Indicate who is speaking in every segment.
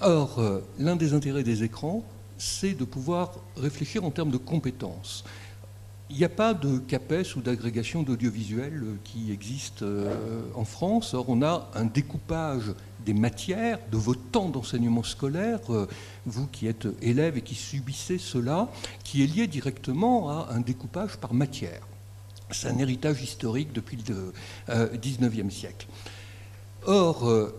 Speaker 1: Or, l'un des intérêts des écrans, c'est de pouvoir réfléchir en termes de compétences. Il n'y a pas de CAPES ou d'agrégation d'audiovisuel qui existe en France. Or, on a un découpage des matières, de vos temps d'enseignement scolaire, vous qui êtes élèves et qui subissez cela, qui est lié directement à un découpage par matière. C'est un héritage historique depuis le XIXe siècle. Or,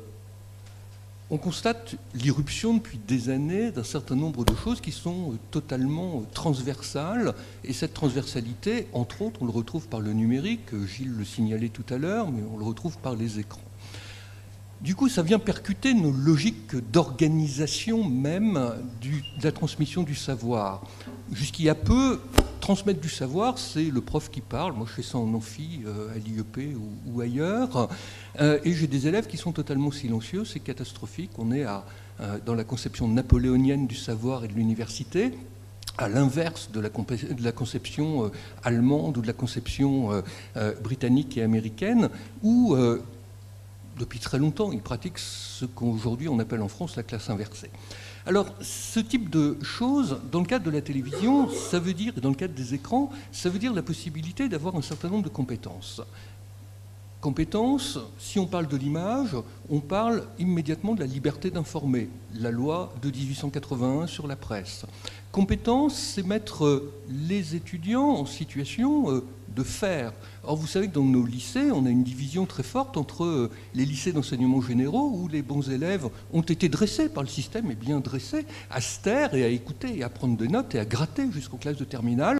Speaker 1: on constate l'irruption depuis des années d'un certain nombre de choses qui sont totalement transversales. Et cette transversalité, entre autres, on le retrouve par le numérique, Gilles le signalait tout à l'heure, mais on le retrouve par les écrans. Du coup, ça vient percuter nos logiques d'organisation même de la transmission du savoir. Jusqu'il y a peu, transmettre du savoir, c'est le prof qui parle. Moi, je fais ça en amphi, à l'IEP ou ailleurs. Et j'ai des élèves qui sont totalement silencieux. C'est catastrophique. On est dans la conception napoléonienne du savoir et de l'université, à l'inverse de la conception allemande ou de la conception britannique et américaine, où depuis très longtemps, ils pratiquent ce qu'aujourd'hui on appelle en France la classe inversée. Alors, ce type de choses, dans le cadre de la télévision, ça veut dire, et dans le cadre des écrans, ça veut dire la possibilité d'avoir un certain nombre de compétences. Compétences, si on parle de l'image, on parle immédiatement de la liberté d'informer, la loi de 1881 sur la presse. Compétences, c'est mettre les étudiants en situation de faire. Or, vous savez que dans nos lycées, on a une division très forte entre les lycées d'enseignement généraux, où les bons élèves ont été dressés par le système, et bien dressés, à se taire et à écouter, et à prendre des notes, et à gratter jusqu'aux classes de terminale.